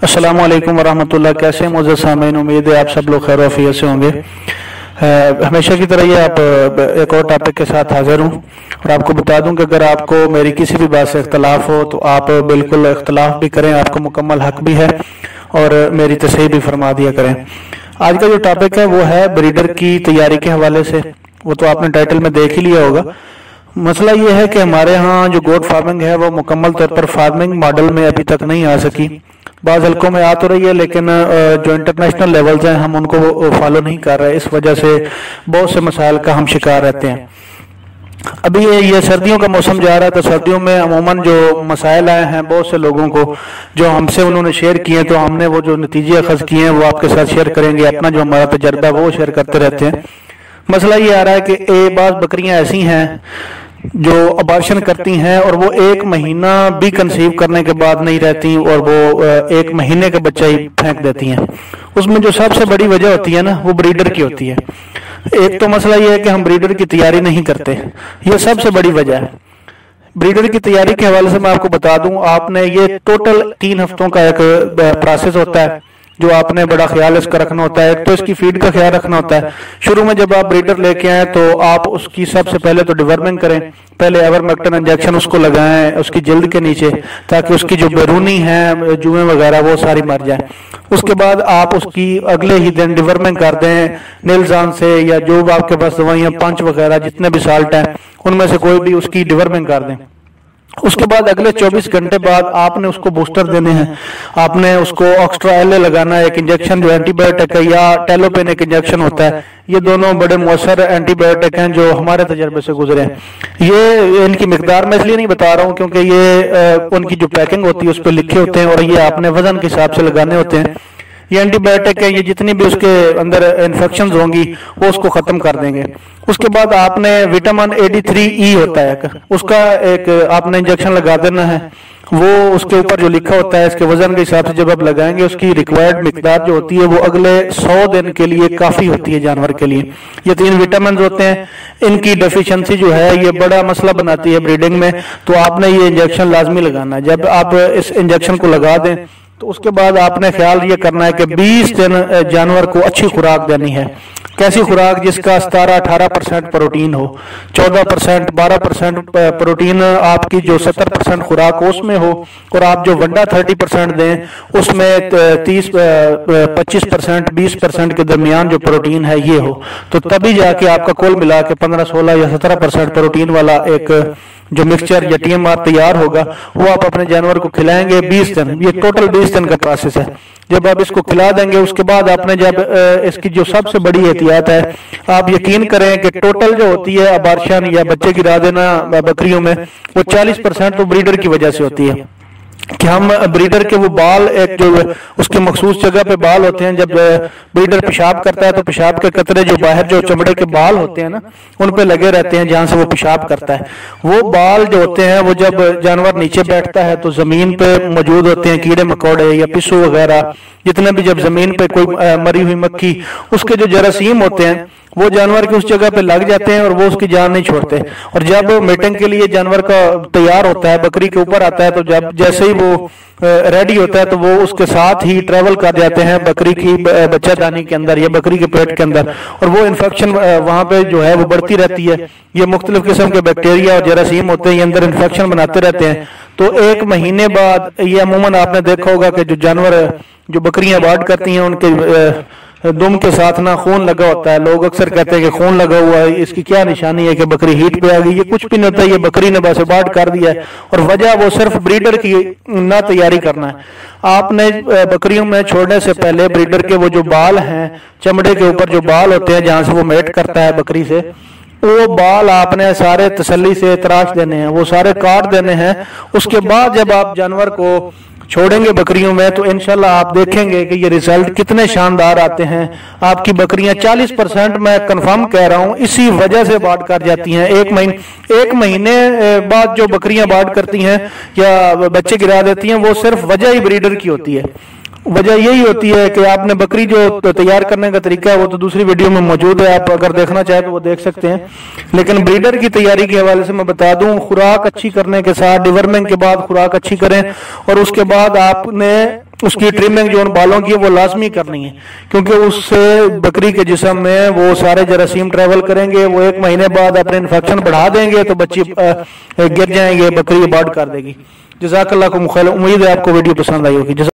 अस्सलामु अलैकुम वरहमतुल्लाह। कैसे हैं मुअज़्ज़ज़ सामीन, उम्मीद है आप सब लोग खैर आफियत से होंगे। हमेशा की तरह ये आप एक और टॉपिक के साथ हाजिर हूँ और आपको बता दूं कि अगर आपको मेरी किसी भी बात से इख्तलाफ हो तो आप बिल्कुल इख्तलाफ भी करें, आपको मुकम्मल हक भी है और मेरी तसहीह भी फरमा दिया करें। आज का जो टॉपिक है वो है ब्रीडर की तैयारी के हवाले से। वो तो आपने टाइटल में देख ही लिया होगा। मसला ये है कि हमारे यहाँ जो गोट फार्मिंग है वो मुकम्मल तौर पर फार्मिंग मॉडल में अभी तक नहीं आ सकी। बाज़ हल्कों में आ तो रही है लेकिन जो इंटरनेशनल लेवल्स हैं हम उनको फॉलो नहीं कर रहे। इस वजह से बहुत से मसाइल का हम शिकार रहते हैं। अभी ये सर्दियों का मौसम जा रहा है तो सर्दियों में अमूमन जो मसाइल आए हैं बहुत से लोगों को जो हमसे उन्होंने शेयर किए, तो हमने वो जो नतीजे अखज़ किए हैं वो आपके साथ शेयर करेंगे। अपना जो हमारा तजर्बा है वो शेयर करते रहते हैं। मसला ये आ रहा है कि बाज़ बकरियां ऐसी हैं जो अबार्शन करती हैं और वो एक महीना भी कंसीव करने के बाद नहीं रहती और वो एक महीने का बच्चा ही फेंक देती हैं। उसमें जो सबसे बड़ी वजह होती है ना वो ब्रीडर की होती है। एक तो मसला ये है कि हम ब्रीडर की तैयारी नहीं करते, ये सबसे बड़ी वजह है। ब्रीडर की तैयारी के हवाले से मैं आपको बता दूं, आपने ये टोटल 3 हफ्तों का एक प्रोसेस होता है जो आपने बड़ा ख्याल इसका रखना होता है। एक तो इसकी फीड का ख्याल रखना होता है। शुरू में जब आप ब्रीडर लेके आए तो आप उसकी सबसे पहले तो डिवर्मिंग करें। पहले एवरमेक्टिन इंजेक्शन उसको लगाएं उसकी जल्द के नीचे, ताकि उसकी जो बैरूनी है जुएं वगैरह वो सारी मर जाए। उसके बाद आप उसकी अगले ही दिन डिवर्मिंग कर दें नीलजान से, या जो आपके पास दवाइयाँ पंच वगैरह जितने भी साल्ट हैं उनमें से कोई भी उसकी डिवर्मिंग कर दें। उसके बाद अगले 24 घंटे बाद आपने उसको बूस्टर देने हैं। आपने उसको ऑक्स्ट्रा एल लगाना है, एक इंजेक्शन जो एंटीबायोटिक है, या टेलोपेन एक इंजेक्शन होता है। ये दोनों बड़े मौसर एंटीबायोटिक हैं जो हमारे तजर्बे से गुजरे हैं। ये इनकी मिकदार मैं इसलिए नहीं बता रहा हूँ क्योंकि ये उनकी जो पैकिंग होती है उस पर लिखे होते हैं और ये आपने वजन के हिसाब से लगाने होते हैं। ये एंटीबायोटिक है, ये जितनी भी उसके अंदर इन्फेक्शंस होंगी वो उसको खत्म कर देंगे। उसके बाद आपने विटामिन AD3E होता है उसका एक आपने इंजेक्शन लगा देना है। वो उसके ऊपर जो लिखा होता है इसके वजन के हिसाब से जब आप लगाएंगे उसकी रिक्वायर्ड मिकदार जो होती है वो अगले 100 दिन के लिए काफी होती है जानवर के लिए। ये 3 विटामिन होते हैं, इनकी डेफिशिएंसी जो है ये बड़ा मसला बनाती है ब्रीडिंग में, तो आपने ये इंजेक्शन लाजमी लगाना है। जब आप इस इंजेक्शन को लगा दें तो उसके बाद आपने ख्याल ये करना है कि 20 दिन जानवर को अच्छी खुराक देनी है। कैसी खुराक? जिसका 17-18% प्रोटीन हो, 14% 12% प्रोटीन आपकी जो 70% खुराक हो उसमें हो, और आप जो वंडा 30% दें उसमें 30-25% 20% के दरमियान जो प्रोटीन है ये हो। तो तभी जाके आपका कुल मिला के 15-16 या 17% प्रोटीन वाला एक जो मिक्सचर या TMR तैयार होगा वो आप अपने जानवर को खिलाएंगे 20 दिन। ये टोटल 20 दिन का प्रोसेस है। जब आप इसको खिला देंगे उसके बाद आपने जब इसकी जो सबसे बड़ी एहतियात है, आप यकीन करें कि टोटल जो होती है अबार्शन या बच्चे गिरा देना बकरियों में वो 40% तो ब्रीडर की वजह से होती है कि हम ब्रीडर के वो बाल एक जो उसके मखसूस जगह पे बाल होते हैं, जब ब्रीडर पेशाब करता है तो पेशाब के कतरे जो बाहर जो चमड़े के बाल होते हैं ना उन पे लगे रहते हैं जहां से वो पेशाब करता है। वो बाल जो होते हैं वो जब जानवर नीचे बैठता है तो जमीन पे मौजूद होते हैं कीड़े मकोड़े या पिस्सू वगैरह जितने भी, जब जमीन पे कोई मरी हुई मक्खी उसके जो जरासीम होते हैं वो जानवर की उस जगह पे लग जाते हैं और वो उसकी जान नहीं छोड़ते। और जब मीटिंग के लिए जानवर का तैयार होता है बकरी के ऊपर आता है तो जब जैसे ही वो रेडी होता है तो वो उसके साथ ही ट्रेवल कर जाते हैं बकरी की बच्चादानी के अंदर या बकरी के पेट के अंदर, और वो इन्फेक्शन वहां पे जो है वो बढ़ती रहती है। ये मुख्तलिफ किस्म के बैक्टीरिया और जरासीम होते हैं, ये अंदर इन्फेक्शन बनाते रहते हैं। तो 1 महीने बाद ये अमूमन आपने देखा होगा कि जो जानवर जो बकरियां अबॉर्ट करती हैं उनके दुम के साथ ना खून लगा होता है। लोग अक्सर कहते हैं कि खून लगा हुआ है, इसकी क्या निशानी है कि बकरी हीट पे आ गई? ये कुछ भी नहीं होता, ये बकरी ने बस अबॉर्ट कर दिया है और वजह वो सिर्फ ब्रीडर की ना तैयारी करना है। आपने बकरियों में छोड़ने से पहले ब्रीडर के वो जो बाल हैं चमड़े के ऊपर जो बाल होते हैं जहां से वो मेट करता है बकरी से, वो बाल आपने सारे तसल्ली से तराश देने हैं, वो सारे काट देने हैं। उसके बाद जब आप जानवर को छोड़ेंगे बकरियों में तो इंशाल्लाह आप देखेंगे कि ये रिजल्ट कितने शानदार आते हैं। आपकी बकरियां 40% मैं कंफर्म कह रहा हूं इसी वजह से बाट कर जाती हैं। 1 महीने बाद जो बकरियां बाट करती हैं या बच्चे गिरा देती हैं वो सिर्फ वजह ही ब्रीडर की होती है। वजह यही होती है कि आपने बकरी जो तैयार करने का तरीका है वो तो दूसरी वीडियो में मौजूद है, आप अगर देखना चाहें तो वो देख सकते हैं। लेकिन ब्रीडर की तैयारी के हवाले से मैं बता दूं, खुराक अच्छी करने के साथ डिवर्मिंग के बाद खुराक अच्छी करें और उसके बाद आपने اس کی ٹریمنگ جو ان بالوں کی وہ لازمی کرنی ہے، کیونکہ اس سے بکری کے جسم میں وہ سارے جراثیم ٹریول کریں گے، وہ 1 مہینے بعد اپنے انفیکشن بڑھا دیں گے تو بچی گر جائیں گے، بکری ابارٹ کر دے گی۔ جزاک اللہ کو خیر، امید ہے آپ کو ویڈیو پسند آئی ہوگی۔